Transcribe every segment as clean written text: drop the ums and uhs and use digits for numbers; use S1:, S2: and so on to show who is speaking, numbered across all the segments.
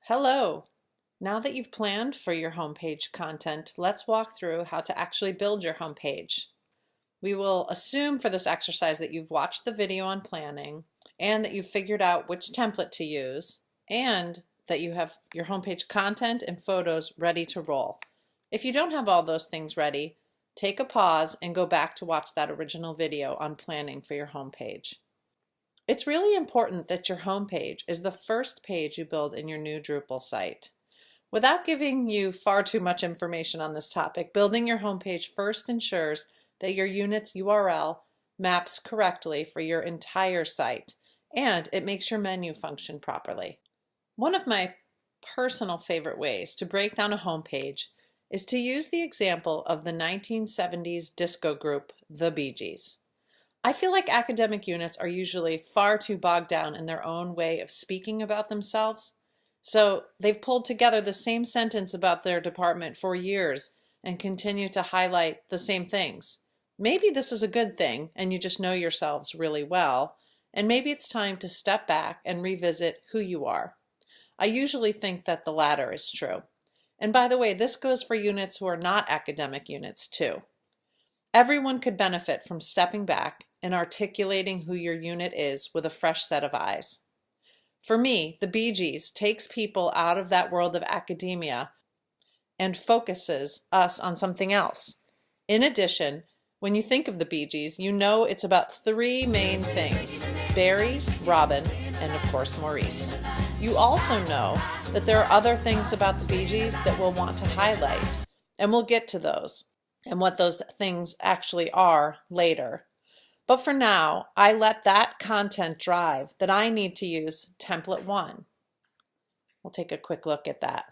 S1: Hello! Now that you've planned for your homepage content, let's walk through how to actually build your homepage. We will assume for this exercise that you've watched the video on planning and that you've figured out which template to use and that you have your homepage content and photos ready to roll. If you don't have all those things ready, take a pause and go back to watch that original video on planning for your homepage. It's really important that your homepage is the first page you build in your new Drupal site. Without giving you far too much information on this topic, building your homepage first ensures that your unit's URL maps correctly for your entire site, and it makes your menu function properly. One of my personal favorite ways to break down a homepage is to use the example of the 1970s disco group, the Bee Gees. I feel like academic units are usually far too bogged down in their own way of speaking about themselves, so they've pulled together the same sentence about their department for years and continue to highlight the same things. Maybe this is a good thing and you just know yourselves really well, and maybe it's time to step back and revisit who you are. I usually think that the latter is true. And by the way, this goes for units who are not academic units too. Everyone could benefit from stepping back and articulating who your unit is with a fresh set of eyes. For me, the Bee Gees takes people out of that world of academia and focuses us on something else. In addition, when you think of the Bee Gees, you know it's about three main things: Barry, Robin, and of course Maurice. You also know that there are other things about the Bee Gees that we'll want to highlight, and we'll get to those and what those things actually are later. But for now, I let that content drive that I need to use template 1. We'll take a quick look at that.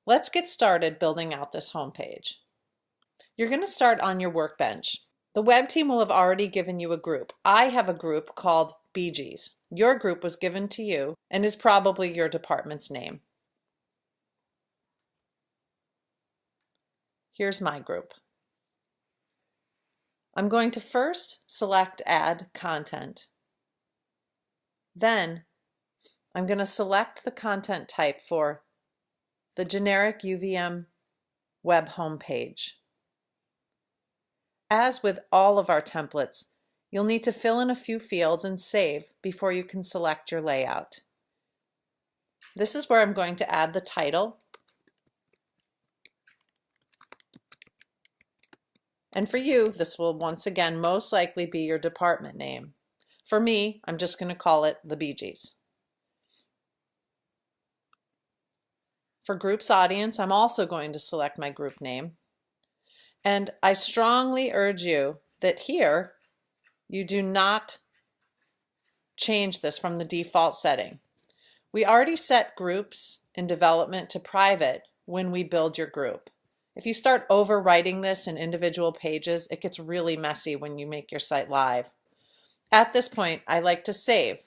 S1: Let's get started building out this homepage. You're going to start on your workbench. The web team will have already given you a group. I have a group called Bee Gees. Your group was given to you and is probably your department's name. Here's my group. I'm going to first select Add Content. Then I'm going to select the content type for the generic UVM web homepage. As with all of our templates, you'll need to fill in a few fields and save before you can select your layout. This is where I'm going to add the title. And for you, this will once again most likely be your department name. For me, I'm just going to call it the Bee Gees. For group's audience, I'm also going to select my group name. And I strongly urge you that here, you do not change this from the default setting. We already set groups in development to private when we build your group. If you start overwriting this in individual pages, it gets really messy when you make your site live. At this point, I like to save.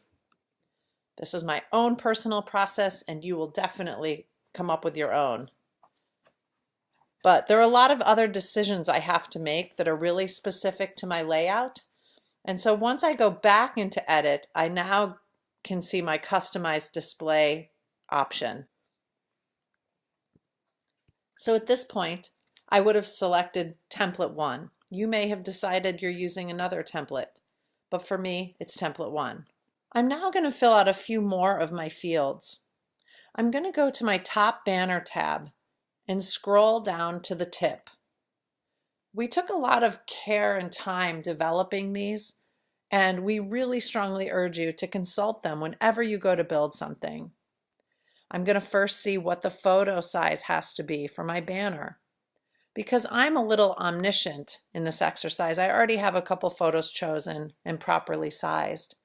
S1: This is my own personal process, and you will definitely come up with your own. But there are a lot of other decisions I have to make that are really specific to my layout. And so once I go back into Edit, I now can see my customized display option. So at this point, I would have selected template 1. You may have decided you're using another template, but for me, it's template 1. I'm now going to fill out a few more of my fields. I'm going to go to my top banner tab and scroll down to the tip. We took a lot of care and time developing these, and we really strongly urge you to consult them whenever you go to build something. I'm going to first see what the photo size has to be for my banner. Because I'm a little omniscient in this exercise, I already have a couple photos chosen and properly sized.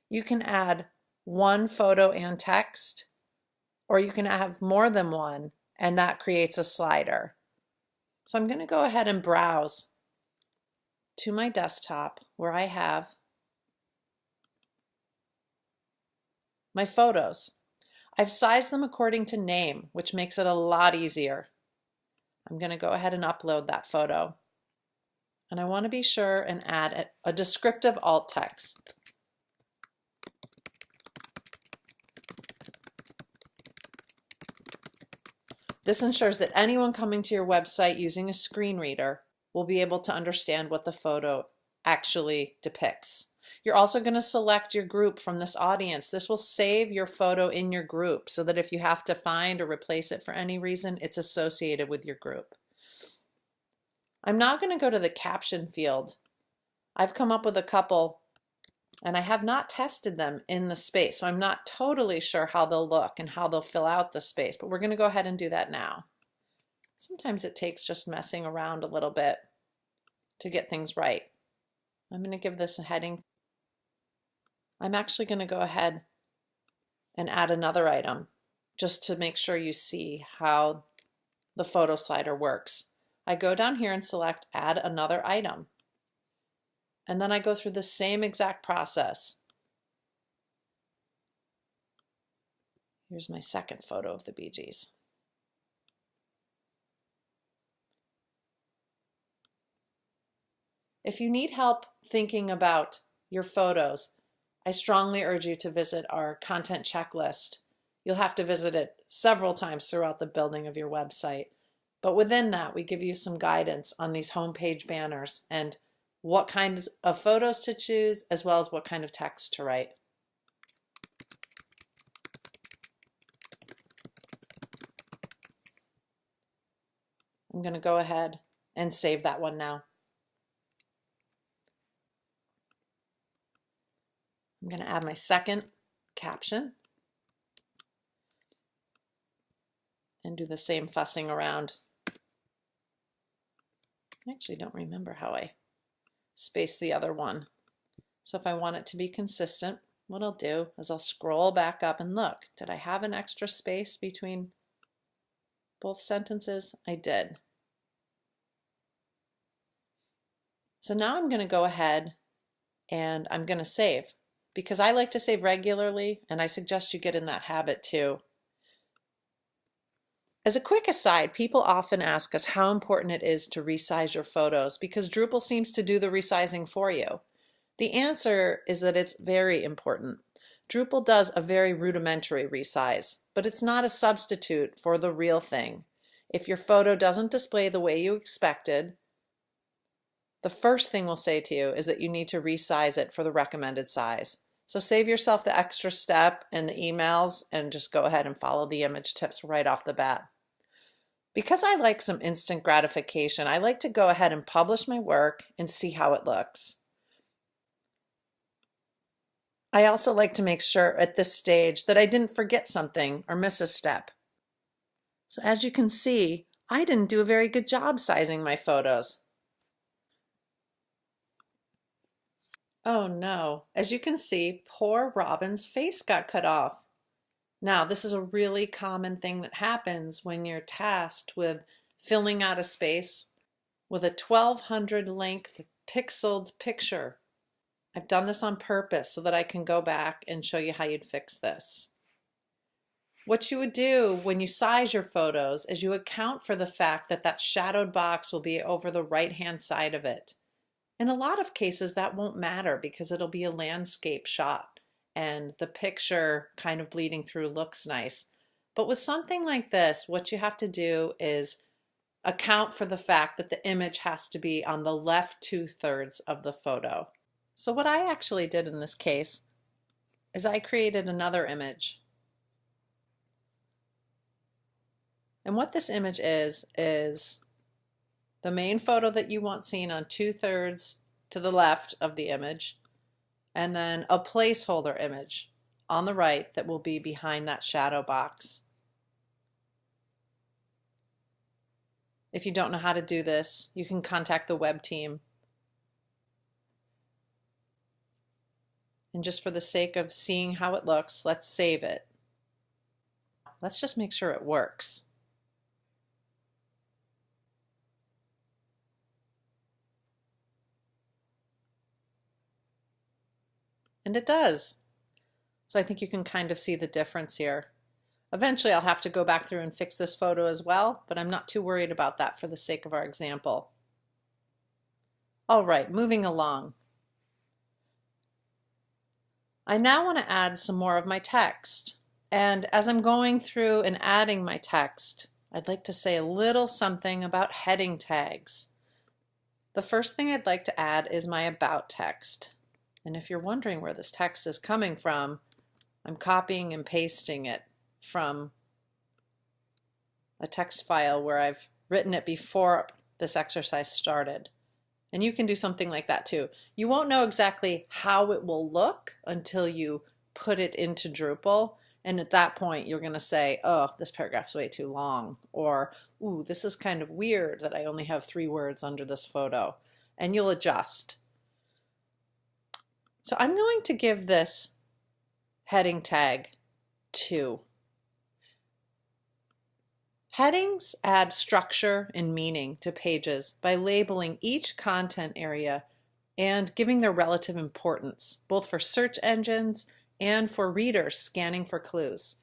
S1: You can add one photo and text, or you can have more than one, and that creates a slider. So I'm going to go ahead and browse to my desktop where I have my photos. I've sized them according to name, which makes it a lot easier. I'm going to go ahead and upload that photo. And I want to be sure and add a descriptive alt text. This ensures that anyone coming to your website using a screen reader will be able to understand what the photo actually depicts. You're also going to select your group from this audience. This will save your photo in your group so that if you have to find or replace it for any reason, it's associated with your group. I'm now going to go to the caption field. I've come up with a couple and I have not tested them in the space, so I'm not totally sure how they'll look and how they'll fill out the space, but we're going to go ahead and do that now. Sometimes it takes just messing around a little bit to get things right. I'm going to give this a heading. I'm actually going to go ahead and add another item just to make sure you see how the photo slider works. I go down here and select add another item. And then I go through the same exact process. Here's my second photo of the Bee Gees. If you need help thinking about your photos, I strongly urge you to visit our content checklist. You'll have to visit it several times throughout the building of your website. But within that, we give you some guidance on these homepage banners and what kinds of photos to choose, as well as what kind of text to write. I'm going to go ahead and save that one now. I'm going to add my second caption and do the same fussing around. I actually don't remember how I spaced the other one. So if I want it to be consistent, what I'll do is I'll scroll back up and look. Did I have an extra space between both sentences? I did. So now I'm going to go ahead and I'm going to save, because I like to save regularly, and I suggest you get in that habit too. As a quick aside, people often ask us how important it is to resize your photos because Drupal seems to do the resizing for you. The answer is that it's very important. Drupal does a very rudimentary resize, but it's not a substitute for the real thing. If your photo doesn't display the way you expected, the first thing we'll say to you is that you need to resize it for the recommended size. So save yourself the extra step in the emails and just go ahead and follow the image tips right off the bat. Because I like some instant gratification, I like to go ahead and publish my work and see how it looks. I also like to make sure at this stage that I didn't forget something or miss a step. So as you can see, I didn't do a very good job sizing my photos. Oh no, as you can see, poor Robin's face got cut off. Now, this is a really common thing that happens when you're tasked with filling out a space with a 1200 length pixeled picture. I've done this on purpose so that I can go back and show you how you'd fix this. What you would do when you size your photos is you account for the fact that that shadowed box will be over the right-hand side of it. In a lot of cases, that won't matter because it'll be a landscape shot and the picture kind of bleeding through looks nice. But with something like this, what you have to do is account for the fact that the image has to be on the left 2/3 of the photo. So what I actually did in this case is I created another image. And what this image is the main photo that you want seen on 2/3 to the left of the image, and then a placeholder image on the right that will be behind that shadow box. If you don't know how to do this, you can contact the web team. And just for the sake of seeing how it looks, let's save it. Let's just make sure it works. And it does. So I think you can kind of see the difference here. Eventually I'll have to go back through and fix this photo as well, but I'm not too worried about that for the sake of our example. All right, moving along. I now want to add some more of my text. And as I'm going through and adding my text, I'd like to say a little something about heading tags. The first thing I'd like to add is my about text. And if you're wondering where this text is coming from, I'm copying and pasting it from a text file where I've written it before this exercise started. And you can do something like that too. You won't know exactly how it will look until you put it into Drupal. And at that point, you're going to say, oh, this paragraph's way too long. Or, ooh, this is kind of weird that I only have 3 words under this photo. And you'll adjust. So I'm going to give this heading tag 2. Headings add structure and meaning to pages by labeling each content area and giving their relative importance, both for search engines and for readers scanning for clues.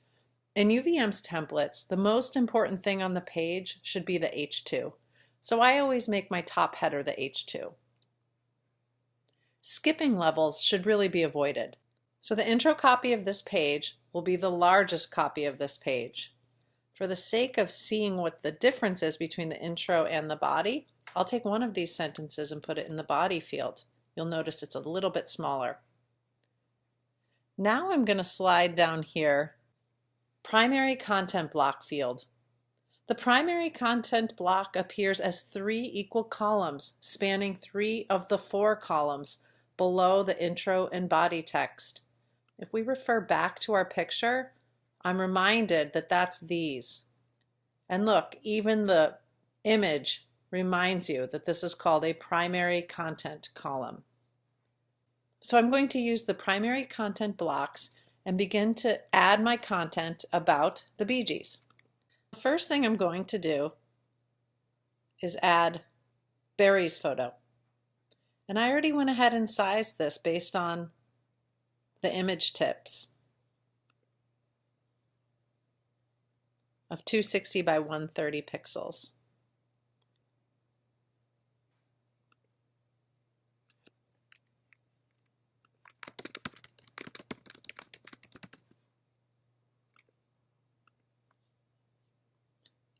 S1: In UVM's templates, the most important thing on the page should be the H2. So I always make my top header the H2. Skipping levels should really be avoided. So the intro copy of this page will be the largest copy of this page. For the sake of seeing what the difference is between the intro and the body, I'll take one of these sentences and put it in the body field. You'll notice it's a little bit smaller. Now I'm going to slide down here, primary content block field. The primary content block appears as 3 equal columns spanning 3 of the 4 columns below the intro and body text. If we refer back to our picture, I'm reminded that that's these. And look, even the image reminds you that this is called a primary content column. So I'm going to use the primary content blocks and begin to add my content about the Bee Gees. The first thing I'm going to do is add Barry's photo. And I already went ahead and sized this based on the image tips of 260 by 130 pixels.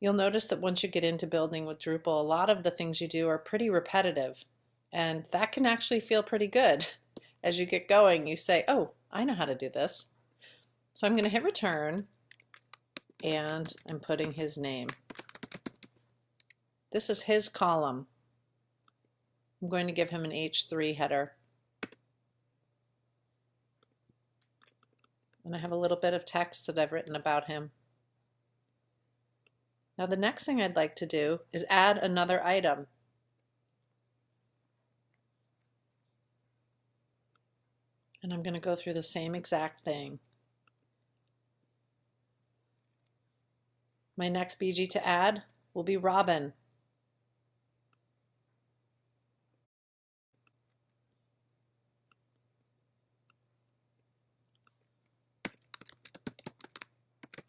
S1: You'll notice that once you get into building with Drupal, a lot of the things you do are pretty repetitive, and that can actually feel pretty good. As you get going, you say, oh, I know how to do this. So I'm going to hit return, and I'm putting his name. This is his column. I'm going to give him an H3 header. And I have a little bit of text that I've written about him. Now the next thing I'd like to do is add another item. And I'm going to go through the same exact thing. My next BG to add will be Robin.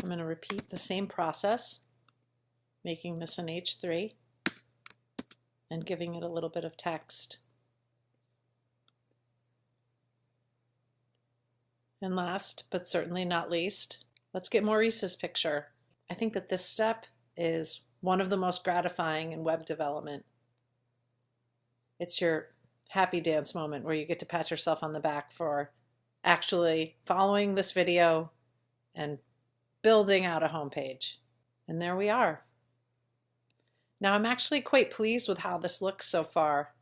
S1: I'm going to repeat the same process, making this an H3 and giving it a little bit of text. And last, but certainly not least, let's get Maurice's picture. I think that this step is one of the most gratifying in web development. It's your happy dance moment where you get to pat yourself on the back for actually following this video and building out a homepage. And there we are. Now I'm actually quite pleased with how this looks so far.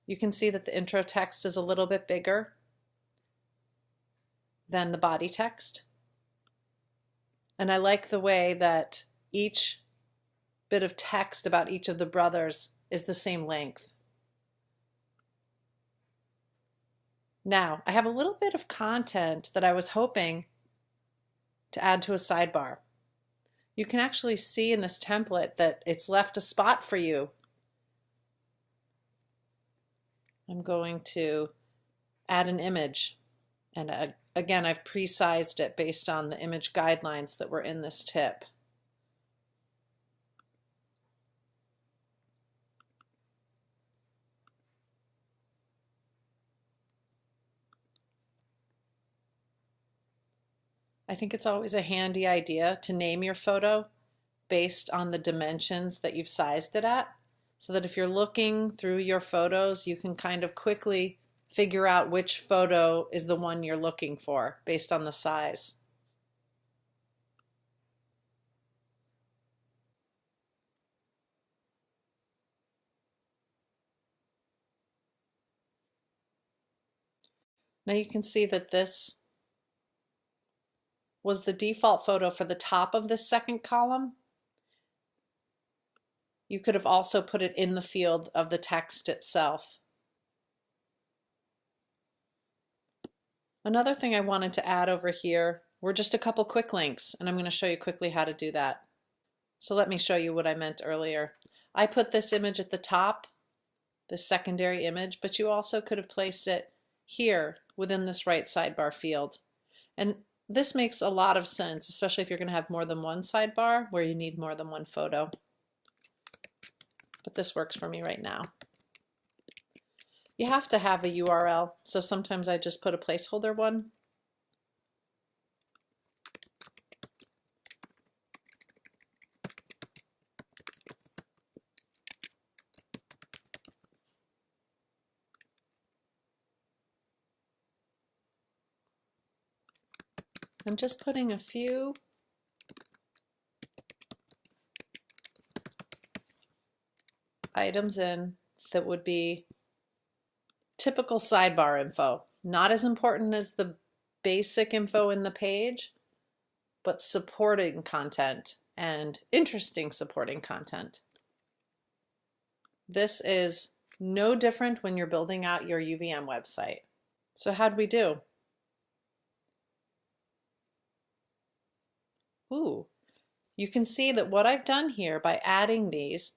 S1: You can see that the intro text is a little bit bigger than the body text. And I like the way that each bit of text about each of the brothers is the same length. Now, I have a little bit of content that I was hoping to add to a sidebar. You can actually see in this template that it's left a spot for you. I'm going to add an image, and again, I've pre-sized it based on the image guidelines that were in this tip. I think it's always a handy idea to name your photo based on the dimensions that you've sized it at, so that if you're looking through your photos, you can kind of quickly figure out which photo is the one you're looking for based on the size. Now you can see that this was the default photo for the top of this second column. You could have also put it in the field of the text itself. Another thing I wanted to add over here were just a couple quick links, and I'm going to show you quickly how to do that. So let me show you what I meant earlier. I put this image at the top, this secondary image, but you also could have placed it here within this right sidebar field. And this makes a lot of sense, especially if you're going to have more than one sidebar where you need more than one photo. But this works for me right now. You have to have a URL, so sometimes I just put a placeholder one. I'm just putting a few items in that would be typical sidebar info, not as important as the basic info in the page, but supporting content and interesting supporting content. This is no different when you're building out your UVM website. So how'd we do? Ooh, you can see that what I've done here by adding these,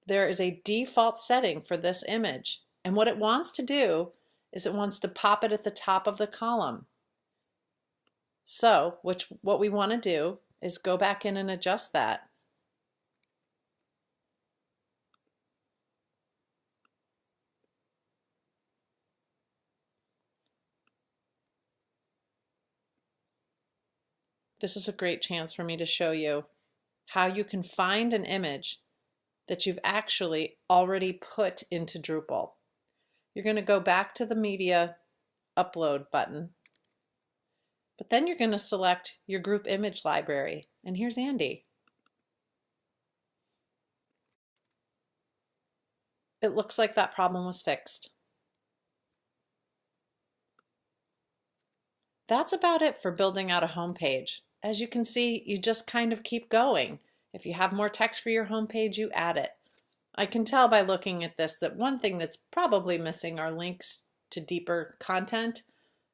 S1: there is a default setting for this image. And what it wants to do is it wants to pop it at the top of the column. So, what we want to do is go back in and adjust that. This is a great chance for me to show you how you can find an image that you've actually already put into Drupal. You're going to go back to the media upload button, but then you're going to select your group image library, and here's Andy. It looks like that problem was fixed. That's about it for building out a home page. As you can see, you just kind of keep going. If you have more text for your home page, you add it. I can tell by looking at this that one thing that's probably missing are links to deeper content.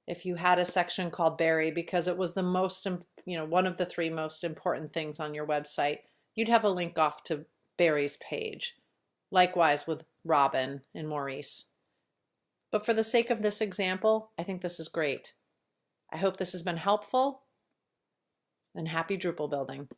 S1: If you had a section called Barry, because it was the most, one of the 3 most important things on your website, you'd have a link off to Barry's page. Likewise with Robin and Maurice. But for the sake of this example, I think this is great. I hope this has been helpful, and happy Drupal building.